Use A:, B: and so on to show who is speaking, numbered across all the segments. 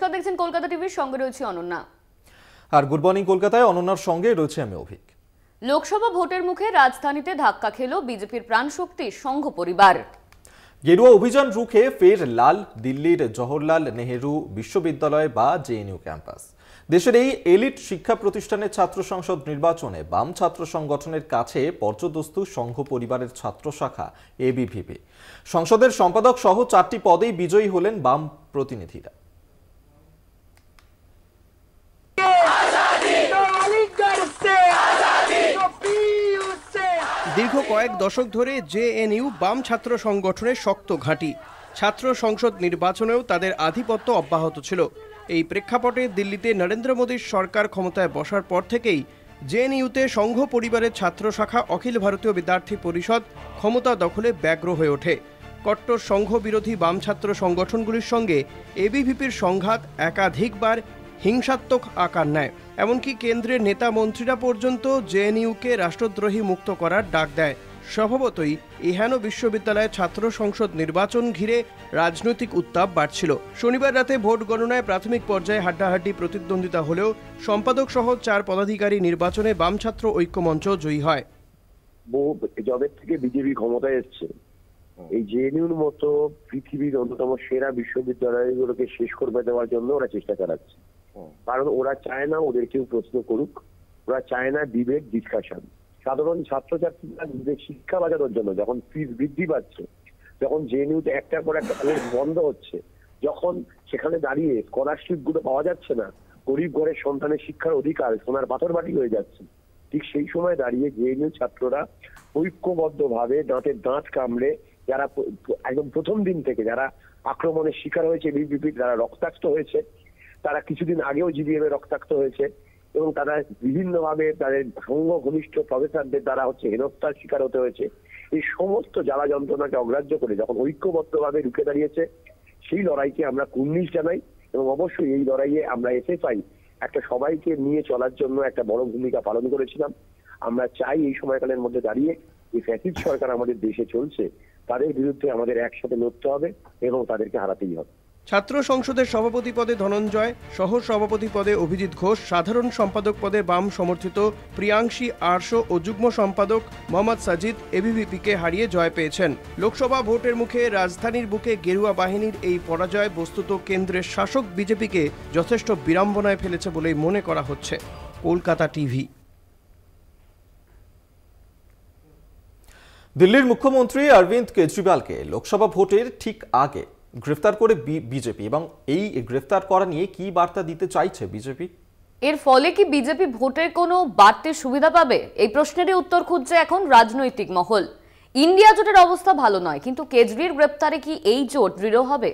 A: নমস্কার, দেখছেন কলকাতা টিভির, সঙ্গে রয়েছে অনন্যা।
B: আর গুড মর্নিং কলকাতায় অনন্যার সঙ্গে রয়েছে আমি অভিক।
A: লোকসভা ভোটের মুখে রাজধানীতে ধাক্কা খেল বিজেপির প্রাণশক্তি সংঘ পরিবার।
B: গেরুয়া অভিযান রুখে ফের লাল দিল্লির জওহরলাল নেহেরু বিশ্ববিদ্যালয় বা জেএনইউ ক্যাম্পাস। দেশের এই এলিট শিক্ষা প্রতিষ্ঠানের ছাত্র সংসদ নির্বাচনে বাম ছাত্র সংগঠনের কাছে পর্যদস্তু সংঘ পরিবারের ছাত্র শাখা এবিভিপি। সংসদের সম্পাদক সহ 4টি পদেই বিজয়ী হলেন বাম প্রতিনিধিরা।
C: দীর্ঘ কয়েক দশক ধরে জেএনইউ বাম ছাত্র সংগঠনের শক্ত ঘাঁটি। ছাত্র সংসদ নির্বাচনেও তাদের আধিপত্য অব্যাহত ছিল। এই প্রেক্ষাপটে দিল্লিতে নরেন্দ্র মোদীর সরকার ক্ষমতায় বসার পর থেকেই জেএনইউতে সংঘ পরিবারের ছাত্র শাখা অখিল ভারতীয় বিদ্যার্থী পরিষদ ক্ষমতা দখলে ব্যগ্র হয়ে ওঠে। কট্টর সংঘ বিরোধী বাম ছাত্র সংগঠনগুলির সঙ্গে এবিভিপির সংঘাত একাধিকবার হিংসাত্মক আকার নেয়। এমনকি কেন্দ্রের নেতা মন্ত্রীরা পর্যন্ত জেএনইউকে রাষ্ট্রদ্রোহী মুক্ত করার ডাক দেয়। স্বভাবতই এহেন বিশ্ববিদ্যালয়ের ছাত্র সংসদ নির্বাচন ঘিরে রাজনৈতিক উত্তাপ বাড়ছিল। শনিবার রাতে ভোট গণনায় প্রাথমিক পর্যায়ে হাড্ডাহাড্ডি প্রতিদ্বন্দ্বিতা হলেও সম্পাদক সহ 4 পদাধিকারী নির্বাচনে বাম ছাত্র ঐক্যমঞ্চ জয়ী হয়।
D: জবের থেকে বিজেপি ক্ষমতায় এসছে, এই জেএনইউর মতো পৃথিবীর অন্যতম সেরা বিশ্ববিদ্যালয়গুলোকে শেষ করবে দেওয়ার জন্য ওরা চেষ্টা চালাচ্ছে। কারণ ওরা চায় না ওদের কেউ প্রশ্ন করুক, ওরা চায় না ডিবেট ডিসকাশন। সাধারণ ছাত্রছাত্রীরা নিজেদের শিক্ষা বাঁচানোর জন্য যখন ফিস বৃদ্ধি পাচ্ছে, যখন জেএনইউতে একটার পর একটা কোর্স বন্ধ হচ্ছে, যখন সেখানে দাঁড়িয়ে স্কলারশিপ গুলো পাওয়া যাচ্ছে না, গরিব ঘরের সন্তানের শিক্ষার অধিকার সোনার পাথরবাটি হয়ে যাচ্ছে, ঠিক সেই সময় দাঁড়িয়ে জেএনইউ ছাত্ররা ঐক্যবদ্ধভাবে দাঁতের দাঁত কামড়ে, যারা একদম প্রথম দিন থেকে যারা আক্রমণের শিকার হয়েছে, এবিভিপির যারা রক্তাক্ত হয়েছে, তারা কিছুদিন আগেও জিবিএম এ রক্তাক্ত হয়েছে, এবং তারা বিভিন্নভাবে তাদের সংঘ ঘনিষ্ঠ প্রফেসরদের দ্বারা হেনস্থার শিকার হতে হয়েছে। এই সমস্ত জ্বালা যন্ত্রণাকে অগ্রাহ্য করে যখন ঐক্যবদ্ধভাবে রুখে দাঁড়িয়েছে, সেই লড়াইকে আমরা কুর্নিশ জানাই। এবং অবশ্যই এই লড়াইয়ে আমরা এসএফআই একটা সবাইকে নিয়ে চলার জন্য একটা বড় ভূমিকা পালন করেছিলাম। আমরা চাই এই সময়কালের মধ্যে দাঁড়িয়ে যে ফ্যাসিস্ট সরকার আমাদের দেশে চলছে, তাদের বিরুদ্ধে আমাদের একসাথে লড়তে হবে এবং তাদেরকে হারাতেই হবে।
C: ছাত্র সংসদের সভাপতি পদে ধনঞ্জয়, সহ সভাপতি পদে অভিজিৎ ঘোষ, সাধারণ সম্পাদক পদে বাম সমর্থিত প্রিয়াংশী আরশো ও যুগ্ম সম্পাদক মোহাম্মদ সাজিদ এবিভিপিকে হারিয়ে জয় পেয়েছেন। লোকসভা ভোটের মুখে রাজধানীর বুকে গেরুয়া বাহিনীর এই পরাজয় বস্তুত কেন্দ্রের শাসক বিজেপিকে যথেষ্ট বিড়ম্বনায় ফেলেছে বলেই মনে করা হচ্ছে। কলকাতা টিভি।
B: দিল্লির মুখ্যমন্ত্রী অরবিন্দ কেজরিওয়ালকে লোকসভা ভোটের ঠিক আগে গ্রেফতার করে বিজেপি, এবং এই গ্রেফতার করা নিয়ে কি বার্তা দিতে চাইছে বিজেপি?
A: এর ফলে কি বিজেপি ভোটের কোনো বাড়তি সুবিধা পাবে? এই প্রশ্নেরই উত্তর খুঁজছে এখন রাজনৈতিক মহল। ইন্ডিয়া জোটের অবস্থা ভালো নয়, কিন্তু কেজরির গ্রেফতারে কি এই জোট দৃঢ় হবে?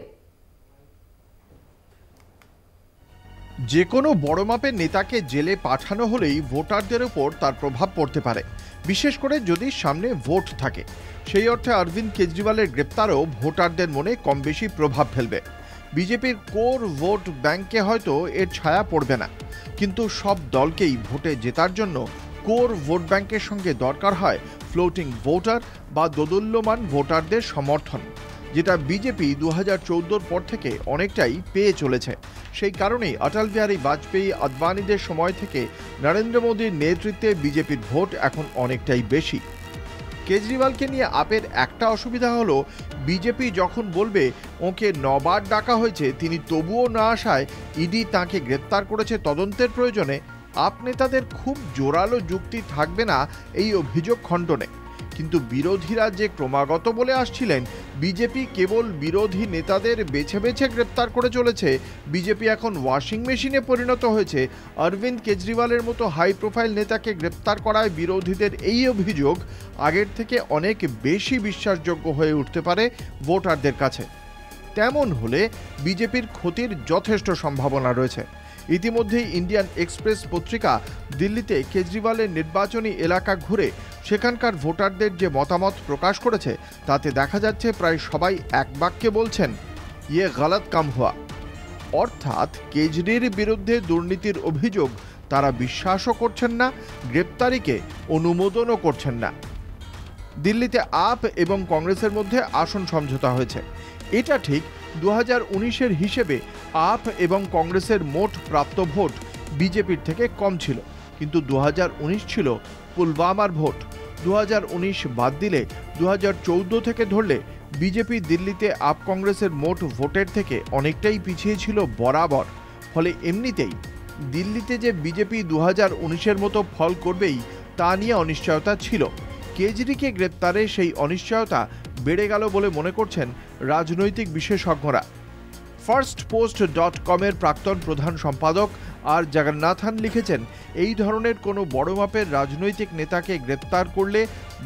E: যে কোনো বড় মাপের নেতাকে জেলে পাঠানো হলেই ভোটারদের উপর তার প্রভাব পড়তে পারে, বিশেষ করে যদি সামনে ভোট থাকে। সেই অর্থে অরবিন্দ কেজরিওয়ালের গ্রেপ্তারও ভোটারদের মনে কম বেশি প্রভাব ফেলবে। বিজেপির কোর ভোট ব্যাংকে হয়তো এর ছায়া পড়বে না, কিন্তু সব দলকেই ভোটে জেতার জন্য কোর ভোট ব্যাংকের সঙ্গে দরকার হয় ফ্লোটিং ভোটার বা দোদুল্যমান ভোটারদের সমর্থন, যেটা বিজেপি 2014 পর থেকে অনেকটাই পেয়ে চলেছে। সেই কারণেই অটল বিহারী বাজপেয়ী আদবানিদের সময় থেকে নরেন্দ্র মোদীর নেতৃত্বে বিজেপির ভোট এখন অনেকটাই বেশি। কেজরিওয়ালকে নিয়ে আপের একটা অসুবিধা হলো, বিজেপি যখন বলবে ওকে 9 বার ডাকা হয়েছে, তিনি তবুও না আসায় ইডি তাঁকে গ্রেপ্তার করেছে তদন্তের প্রয়োজনে, আপ নেতাদের খুব জোরালো যুক্তি থাকবে না এই অভিযোগ খণ্ডনে। কিন্তু বিরোধীরা যে ক্রমাগত বলে আসছিলেন বিজেপি কেবল বিরোধী নেতাদের বেছে বেছে গ্রেপ্তার করে চলেছে, বিজেপি এখন ওয়াশিং মেশিনে পরিণত হয়েছে, অরবিন্দ কেজরিওয়ালের মতো হাই প্রোফাইল নেতাকে গ্রেপ্তার করায় বিরোধীদের এই অভিযোগ আগের থেকে অনেক বেশি বিশ্বাসযোগ্য হয়ে উঠতে পারে ভোটারদের কাছে। তেমন হলে বিজেপির ক্ষতির যথেষ্ট সম্ভাবনা রয়েছে। ইতিমধ্যেই ইন্ডিয়ান এক্সপ্রেস পত্রিকা দিল্লিতে কেজরিওয়ালের নির্বাচনী এলাকা ঘুরে সেখানকার ভোটারদের যে মতামত প্রকাশ করেছে, তাতে দেখা যাচ্ছে প্রায় সবাই এক বাক্যে বলছেন ইয়ে গলত কাম হুয়া। অর্থাৎ কেজরির বিরুদ্ধে দুর্নীতির অভিযোগ তারা বিশ্বাসও করছেন না, গ্রেপ্তারিকে অনুমোদনও করছেন না। দিল্লিতে আপ এবং কংগ্রেসের মধ্যে আসন সমঝোতা হয়েছে, এটা ঠিক, 2019-এর হিসেবে আপ এবং কংগ্রেসের মোট প্রাপ্ত ভোট বিজেপির থেকে কম ছিল, কিন্তু 2019 ছিল পুলওয়ামার ভোট। 2019 বাদ দিলে 2014 থেকে ধরলে বিজেপি দিল্লিতে আপ কংগ্রেসের মোট ভোটের থেকে অনেকটাই পিছিয়ে ছিল বরাবর। ফলে এমনিতেই দিল্লিতে যে বিজেপি 2019-এর মতো ফল করবেই তা নিয়ে অনিশ্চয়তা ছিল। কেজরিকে গ্রেপ্তারে সেই অনিশ্চয়তা বেড়ে গেল বলে মনে করছেন রাজনৈতিক বিশেষজ্ঞরা। firstpost.com-এর প্রাক্তন প্রধান সম্পাদক আর জগন্নাথন লিখেছেন, এই ধরনের কোনো বড় মাপের রাজনৈতিক নেতাকে গ্রেপ্তার করলে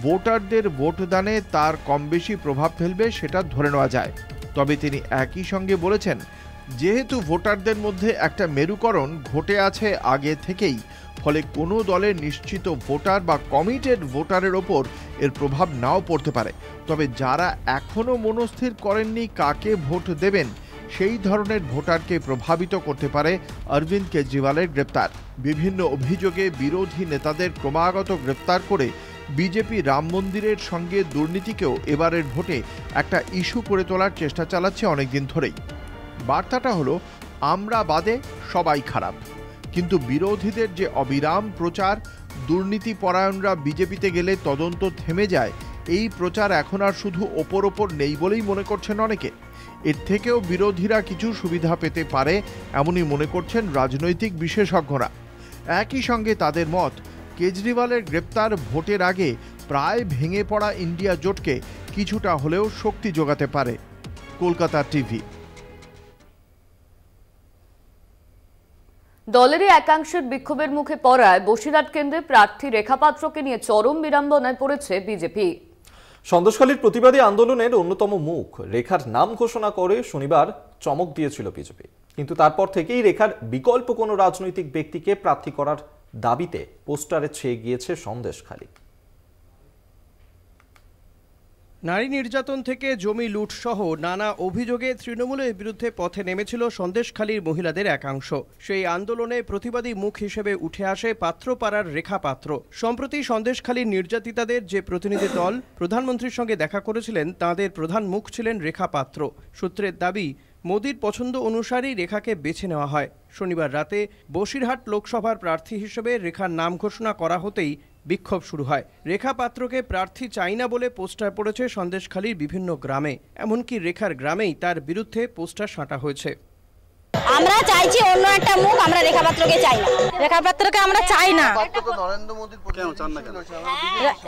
E: ভোটারদের ভোটদানে তার কম বেশি প্রভাব ফেলবে সেটা ধরে নেওয়া যায়। তবে তিনি একই সঙ্গে বলেছেন, যেহেতু ভোটারদের মধ্যে একটা মেরুকরণ ঘটে আছে আগে থেকেই, ফলে কোনো দলের নিশ্চিত ভোটার বা কমিটেড ভোটারের ওপর এর প্রভাব নাও পড়তে পারে। তবে যারা এখনও মনস্থির করেননি কাকে ভোট দেবেন, সেই ধরনের ভোটারকে প্রভাবিত করতে পারে অরবিন্দ কেজরিওয়ালের গ্রেপ্তার। বিভিন্ন অভিযোগে বিরোধী নেতাদের ক্রমাগত গ্রেপ্তার করে বিজেপি রাম মন্দিরের সঙ্গে দুর্নীতিকেও এবারের ভোটে একটা ইস্যু করে তোলার চেষ্টা চালাচ্ছে অনেকদিন ধরেই। বার্তাটা হলো, আমরা বাদে সবাই খারাপ। কিন্তু বিরোধীদের যে অবিরাম প্রচার, দুর্নীতি পরায়ণরা বিজেপিতে গেলে তদন্ত থেমে যায়, এই প্রচার এখন আর শুধু ওপর নেই বলেই মনে করছেন অনেকে। এর থেকেও বিরোধীরা কিছু সুবিধা পেতে পারে এমনই মনে করছেন রাজনৈতিক বিশেষজ্ঞরা। একই সঙ্গে তাদের মত, কেজরিওয়ালের গ্রেপ্তার ভোটের আগে প্রায় ভেঙে পড়া ইন্ডিয়া জোটকে কিছুটা হলেও শক্তি যোগাতে পারে। কলকাতা টিভি।
A: দলেরই একাংশের বিক্ষোভের মুখে পড়ায় বসিরহাট কেন্দ্রে প্রার্থী রেখা পাত্রকে নিয়ে চরম বিড়ম্বনায় পড়েছে বিজেপি।
B: সন্দেশখালীর প্রতিবাদী আন্দোলনের অন্যতম মুখ রেখার নাম ঘোষণা করে শনিবার চমক দিয়েছিল বিজেপি, কিন্তু তারপর থেকেই রেখার বিকল্প কোনো রাজনৈতিক ব্যক্তিকে প্রার্থী করার দাবিতে পোস্টারে ছেয়ে গিয়েছে সন্দেশখালী।
C: নারী নির্যাতন থেকে জমি লুট সহ নানা অভিযোগে তৃণমূলের বিরুদ্ধে পথে নেমেছিল সন্দেশখালীর মহিলাদের একাংশ। সেই আন্দোলনে প্রতিবাদী মুখ হিসেবে উঠে আসে পাত্রপাড়ার রেখা পাত্র। সম্প্রতি সন্দেশখালীর নির্যাতিতাদের যে প্রতিনিধি দল প্রধানমন্ত্রীর সঙ্গে দেখা করেছিলেন, তাঁদের প্রধান মুখ ছিলেন রেখা পাত্র। সূত্রের দাবি, মোদির পছন্দ অনুসারেই রেখাকে বেছে নেওয়া হয়। শনিবার রাতে বসিরহাট লোকসভার প্রার্থী হিসেবে রেখার নাম ঘোষণা করা হতেই বিক্ষোভ শুরু হয়। রেখা পাত্রকে প্রার্থী চাই না বলে পোস্টার পড়েছে সন্দেশখালীর বিভিন্ন গ্রামে, এমনকি রেখার গ্রামেই তার বিরুদ্ধে পোস্টার সাঁটা হয়েছে।
F: আমরা চাইছি অন্য একটা মুখ, আমরা রেখা পাত্রকে চাই না। রেখা পাত্রকে আমরা চাই না,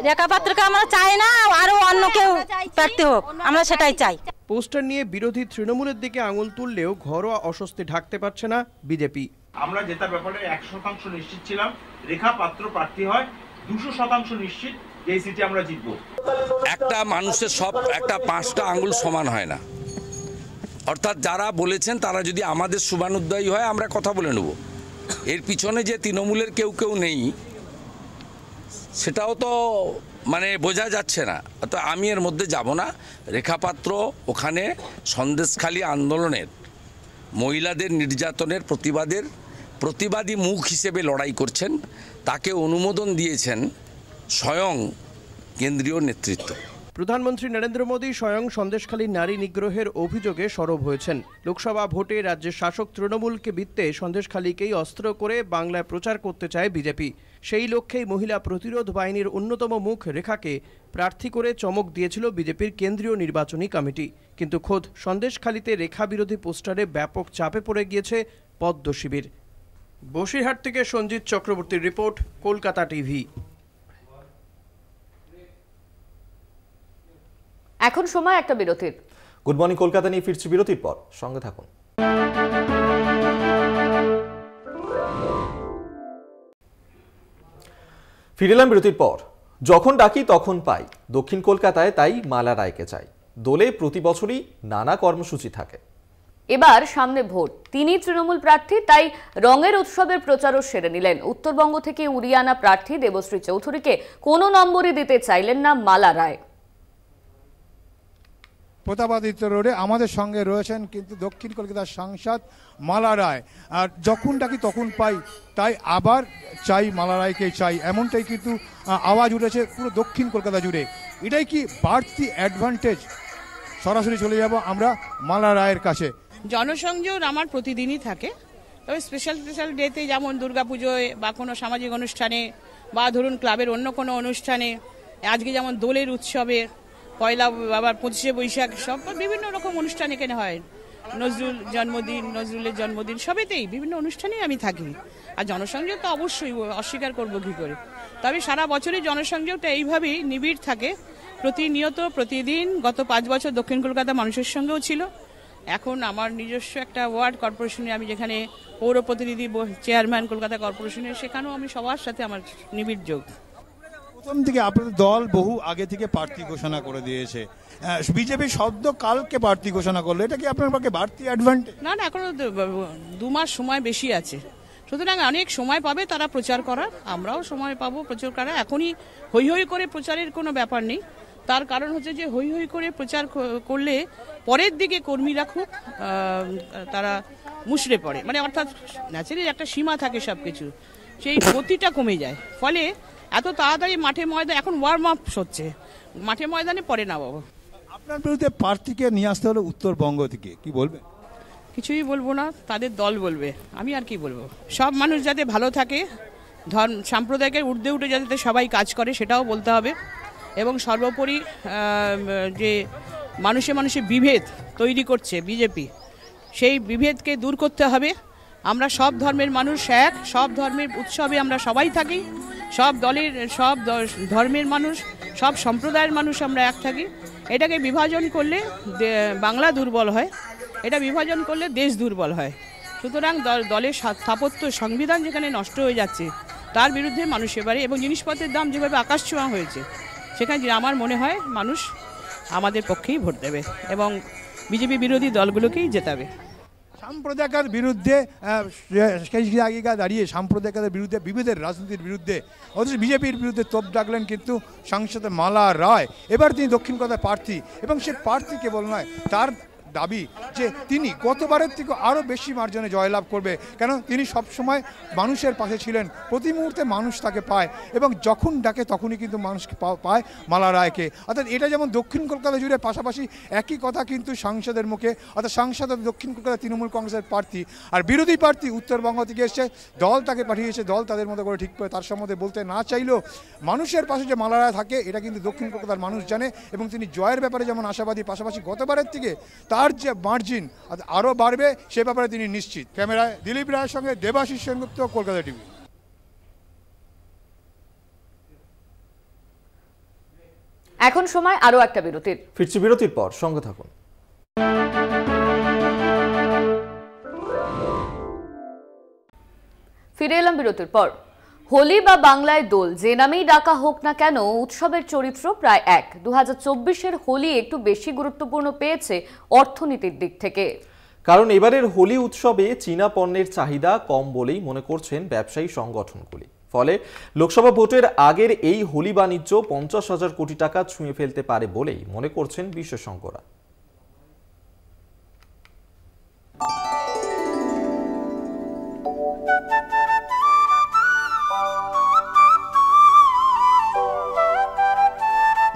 F: রেখা পাত্রকে আমরা চাই না, আরো অন্য কেউ প্রার্থী হোক, আমরা সেটাই চাই।
C: পোস্টার নিয়ে বিরোধী তৃণমূলের দিকে আঙুল তুললেও ঘরোয়া অস্বস্তি ঢাকতে পারছে না বিজেপি।
G: আমরা জেতার ব্যাপারে 100% নিশ্চিত ছিলাম। রেখা পাত্র প্রার্থী হয় 200% নিশ্চিত যে এই সিটি আমরা জিতব।
H: একটা মানুষের সব একটা 5টা আঙ্গুল সমান হয় না, অর্থাৎ যারা বলেছেন তারা যদি আমাদের শুভানুদ্দায়ী হয় আমরা কথা বলে নেব। এর পিছনে যে তৃণমূলের কেউ নেই সেটাও তো মানে বোঝা যাচ্ছে না, তো আমি এর মধ্যে যাব না। রেখা পাত্র ওখানে সন্দেশখালী আন্দোলনের মহিলাদের নির্যাতনের প্রতিবাদী মুখ হিসেবে লড়াই করছেন, তাকে অনুমোদন দিয়েছেন স্বয়ং কেন্দ্রীয় নেতৃত্ব।
C: প্রধানমন্ত্রী নরেন্দ্র মোদী স্বয়ং সন্দেশখালীর নারী নিগ্রহের অভিযোগে সরব হয়েছেন। লোকসভা ভোটে রাজ্যের শাসক তৃণমূলকে বিত্তে সন্দেশখালীকেই অস্ত্র করে বাংলায় প্রচার করতে চায় বিজেপি। সেই লক্ষ্যেই মহিলা প্রতিরোধ বাহিনীর অন্যতম মুখ রেখাকে প্রার্থী করে চমক দিয়েছিল বিজেপির কেন্দ্রীয় নির্বাচনী কমিটি। কিন্তু খোদ সন্দেশখালীতে রেখা বিরোধী পোস্টারে ব্যাপক চাপে পড়ে গিয়েছে পদ্ম শিবির। বসিরহাট থেকে সঞ্জিত চক্রবর্তীর রিপোর্ট, কলকাতা টিভি।
A: এখন সময় একটা বিরতির।
B: গুড মর্নিং কলকাতা নিয়ে ফিরছি বিরতির পর, সঙ্গে থাকুন। ফিরলাম বিরতির পর। যখন ডাকি তখন পাই, দক্ষিণ কলকাতায় তাই মালা রায়কে চাই। দোলে প্রতি বছরই নানা কর্মসূচি থাকে।
A: এবার সামনে ভোট, তিনি তৃণমূল প্রার্থী, তাই রঙের উৎসবের প্রচারও সেরে নিলেন। উত্তরবঙ্গ থেকে উড়িয়ে আনা প্রার্থী দেবশ্রী চৌধুরীকে কোনো নম্বরই দিতে চাইলেন না মালা রায়।
I: প্রতাপাদিত্য রোডে আমাদের সঙ্গে রয়েছেন কিন্তু দক্ষিণ কলকাতার সাংসদ মালা রায়। আর যখন ডাকি তখন পাই, তাই আবার চাই মালা রায়কে চাই, এমনটাই কিন্তু আওয়াজ উঠেছে পুরো দক্ষিণ কলকাতা জুড়ে। এটাই কি বাড়তি অ্যাডভান্টেজ সরাসরি চলে যাব আমরা মালা রায়ের কাছে।
J: জনসংযোগ আমার প্রতিদিনই থাকে, তবে স্পেশাল ডেতে যেমন দুর্গাপুজোয় বা কোনো সামাজিক অনুষ্ঠানে বা ধরুন ক্লাবের অন্য কোনো অনুষ্ঠানে, আজকে যেমন দোলের উৎসবে, পয়লা আবার 25শে বৈশাখ, সব বিভিন্ন রকম অনুষ্ঠান এখানে হয়। নজরুলের জন্মদিন সবেতেই বিভিন্ন অনুষ্ঠানেই আমি থাকি। আর জনসংযোগ তো অবশ্যই অস্বীকার করবো কী করে। তবে সারা বছরই জনসংযোগটা এইভাবেই নিবিড় থাকে, প্রতিনিয়ত প্রতিদিন। গত 5 বছর দক্ষিণ কলকাতা মানুষের সঙ্গেও ছিল। এখন আমার নিজস্ব একটা ওয়ার্ড কর্পোরেশনে আমি যেখানে পৌর প্রতিনিধি চেয়ারম্যান কলকাতা কর্পোরেশনের, সেখানেও আমি সবার সাথে আমার নিবিড় যোগ।
I: প্রথম থেকে আপনাদের দল বহু আগে থেকে প্রার্থী ঘোষণা করে দিয়েছে, বিজেপি সদ্য কালকে প্রার্থী ঘোষণা করলো, এটা কি আপনার পক্ষে বাড়তি অ্যাডভান্টেজ?
J: না, এখনো 2 মাস সময় বেশি আছে, সুতরাং অনেক সময় পাবে তারা প্রচার করার, আমরাও সময় পাবো প্রচার করার। এখনই হই হই করে প্রচারের কোনো ব্যাপার নেই। তার কারণ হচ্ছে যে হই হই করে প্রচার করলে পরের দিকে কর্মীরা খুব তারা মুষড়ে পড়ে, মানে অর্থাৎ ন্যাচারালি একটা সীমা থাকে সব কিছু, সেই গতিটা কমে যায়। ফলে এত তাড়াতাড়ি মাঠে ময়দানে এখন ওয়ার্ম আপ হচ্ছে, মাঠে ময়দানে পরে না বাবা।
I: আপনার বিরুদ্ধে প্রার্থীকে নিয়ে আসতে হলো উত্তরবঙ্গ থেকে, কি বলবেন?
J: কিছুই বলবো না, তাদের দল বলবে, আমি আর কি বলবো। সব মানুষ যাতে ভালো থাকে, সাম্প্রদায়িকের ঊর্ধ্বে উঠে যাতে সবাই কাজ করে সেটাও বলতে হবে। এবং সর্বোপরি যে মানুষে মানুষে বিভেদ তৈরি করছে বিজেপি, সেই বিভেদকে দূর করতে হবে। আমরা সব ধর্মের মানুষ এক, সব ধর্মের উৎসবে আমরা সবাই থাকি, সব দলের সব ধর্মের মানুষ, সব সম্প্রদায়ের মানুষ আমরা এক থাকি। এটাকে বিভাজন করলে বাংলা দুর্বল হয়, এটা বিভাজন করলে দেশ দুর্বল হয়। সুতরাং দলের স্থাপত্য সংবিধান যেখানে নষ্ট হয়ে যাচ্ছে তার বিরুদ্ধে মানুষ এবারে, এবং জিনিসপত্রের দাম যেভাবে আকাশ ছোঁয়া হয়েছে, সেখানে আমার মনে হয় মানুষ আমাদের পক্ষেই ভোট দেবে এবং বিজেপি বিরোধী দলগুলোকেই জেতাবে।
I: সাম্প্রদায়িকতার বিরুদ্ধে আগেকা দাঁড়িয়ে সাম্প্রদায়িকতার বিরুদ্ধে, বিভেদের রাজনীতির বিরুদ্ধে, অথচ বিজেপির বিরুদ্ধে তোপ ডাকলেন কিন্তু সাংসদ মালা রায়। এবার তিনি দক্ষিণ কলকাতার প্রার্থী, এবং সে প্রার্থী কেবল নয়, তার দাবি যে তিনি গতবারের থেকে আরও বেশি মার্জনে জয়লাভ করবে, কেন তিনি সবসময় মানুষের পাশে ছিলেন, প্রতি মুহূর্তে মানুষ তাকে পায়, এবং যখন ডাকে তখনই কিন্তু মানুষকে পায় মালা রায়কে। অর্থাৎ এটা যেমন দক্ষিণ কলকাতা জুড়ে পাশাপাশি একই কথা কিন্তু সাংসদের মুখে, অর্থাৎ সাংসদ দক্ষিণ কলকাতা তৃণমূল কংগ্রেসের প্রার্থী, আর বিরোধী প্রার্থী উত্তরবঙ্গ থেকে এসছে, দল তাকে পাঠিয়েছে, দল তাদের মতো করে ঠিক করে তার সম্বন্ধে বলতে না চাইলেও মানুষের পাশে যে মালা রায় থাকে এটা কিন্তু দক্ষিণ কলকাতার মানুষ জানে, এবং তিনি জয়ের ব্যাপারে যেমন আশাবাদী, পাশাপাশি গতবারের থেকে তার যে মার্জিন আরো বাড়বে সে ব্যাপারে তিনি নিশ্চিত। ক্যামেরায় দিলীপ রায়ের সঙ্গে দেবাশিস সেনগুপ্ত, কলকাতা টিভি।
A: এখন সময় আরো একটা বিরতির।
B: ফিরছি বিরতির পর, সঙ্গে থাকুন।
A: ফিরে এলাম বিরতির পর। হোলি বা বাংলায় দোল, যে নামেই ডাকা হোক না কেন, উৎসবের চরিত্র প্রায় এক। 2024-এর হোলি একটু বেশি গুরুত্বপূর্ণ পেয়েছে অর্থনীতির দিক থেকে,
B: কারণ এবারের হোলি উৎসবে চীনা পণ্যের চাহিদা কম বলেই মনে করছেন ব্যবসায়ী সংগঠনগুলি। ফলে লোকসভা ভোটের আগের এই হোলি বাণিজ্য 50,000 কোটি টাকা ছুঁয়ে ফেলতে পারে বলেই মনে করছেন বিশেষজ্ঞরা।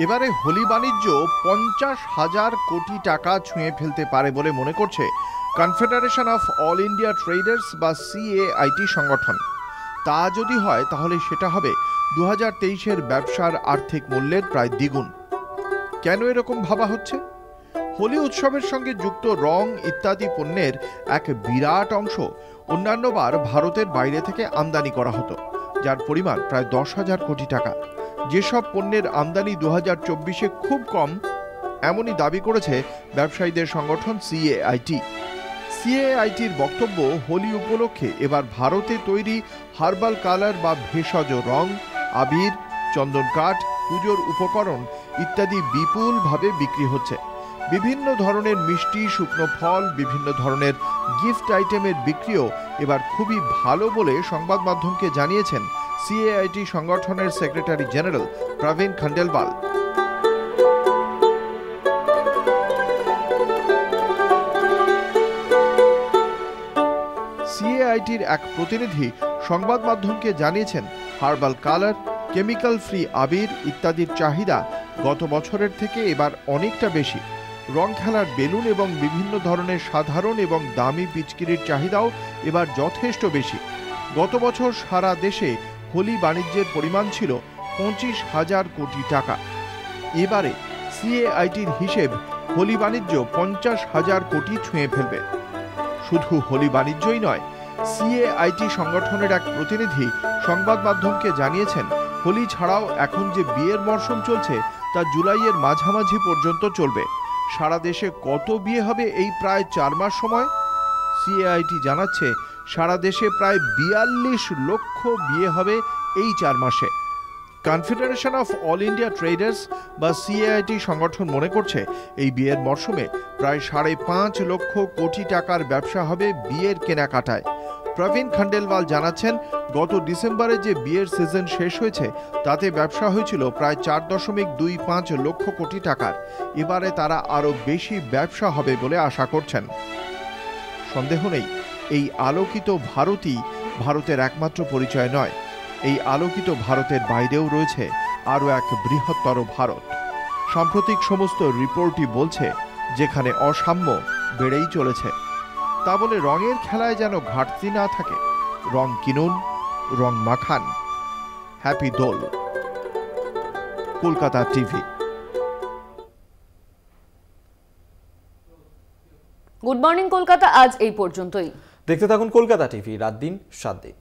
E: এবারে হোলি বাণিজ্য 50,000 কোটি টাকা ছুঁয়ে ফেলতে পারে বলে মনে করছে confederation of all India traders বা CAIT সংগঠন। তা যদি হয় তাহলে সেটা হবে 2023-এর ব্যবসার আর্থিক মূল্যের প্রায় দ্বিগুণ। কেন এরকম ভাবা হচ্ছে? হোলি উৎসবের সঙ্গে যুক্ত রং ইত্যাদি পণ্যের এক বিরাট অংশ অন্যান্যবার ভারতের বাইরে থেকে আমদানি করা হতো, যার পরিমাণ প্রায় 10,000 কোটি টাকা। যেসব পণ্যের আমদানি 2024-এ খুব কম, এমনই দাবি করেছে ব্যবসায়ীদের সংগঠন CAIT। CAITর বক্তব্য, হোলি উপলক্ষে এবার ভারতে তৈরি হার্বাল কালার বা ভেষজ রং, আবির, চন্দন কাঠ, পুজোর উপকরণ ইত্যাদি বিপুলভাবে বিক্রি হচ্ছে। বিভিন্ন ধরনের মিষ্টি, শুকনো ফল, বিভিন্ন ধরনের গিফট আইটেমের বিক্রিও এবার খুবই ভালো বলে সংবাদ মাধ্যমকে জানিয়েছেন CAIT সংগঠনের সেক্রেটারি জেনারেল প্রবীণ খন্ডেলওয়াল। CAITর এক প্রতিনিধি সংবাদ মাধ্যমকে জানিয়েছেন, হার্বাল কালার, কেমিক্যাল ফ্রি আবির ইত্যাদির চাহিদা গত বছরের থেকে এবার অনেকটা বেশি। রং খেলার বেলুন এবং বিভিন্ন ধরনের সাধারণ এবং দামি পিচকিরির চাহিদাও এবার যথেষ্ট বেশি। গত বছর সারা দেশে হোলি বাণিজ্যের পরিমাণ ছিল 25,000 কোটি টাকা। এবারে সিএআইটির হিসেব হোলি বাণিজ্য 50,000 কোটি ছুঁয়ে ফেলবে। শুধু হোলি বাণিজ্যই নয়, সিএআইটি সংগঠনের এক প্রতিনিধি সংবাদ মাধ্যমকে জানিয়েছেন, হোলি ছাড়াও এখন যে বিয়ের মরশুম চলছে তা জুলাইয়ের মাঝামাঝি পর্যন্ত চলবে। সারা দেশে কত বিয়ে হবে এই প্রায় 4 মাস সময়? সিএআইটি জানাচ্ছে, সারা দেশে প্রায় 42 লক্ষ বিয়ে হবে এই 4 মাসে। Confederation of all India traders বা সিএআইটি সংগঠন মনে করছে, এই বিয়ের মরশুমে প্রায় 5.5 লক্ষ কোটি টাকার ব্যবসা হবে বিয়ের কেনাকাটায়। প্রবীণ খন্ডেলওয়াল জানাচ্ছেন, গত ডিসেম্বরে যে বিয়ের সিজন শেষ হয়েছে তাতে ব্যবসা হয়েছিল প্রায় 4.25 লক্ষ কোটি টাকার। এবারে তারা আরও বেশি ব্যবসা হবে বলে আশা করছেন। সন্দেহ নেই, এই আলোকিত ভারতই ভারতের একমাত্র পরিচয় নয়। এই আলোকিত ভারতের বাইরেও রয়েছে আরও এক বৃহত্তর ভারত। সাম্প্রতিক সমস্ত রিপোর্টই বলছে, যেখানে অসাম্য বেড়েই চলেছে। তা বলে রঙের খেলায় যেন ঘাটতি না থাকে। রং কিনুন, রং মাখান। Happy Dol. Kolkata TV.
A: Good morning Kolkata আজ এই পর্যন্তই।
B: দেখতে থাকুন কলকাতা টিভি, রাত দিন 7 দিন।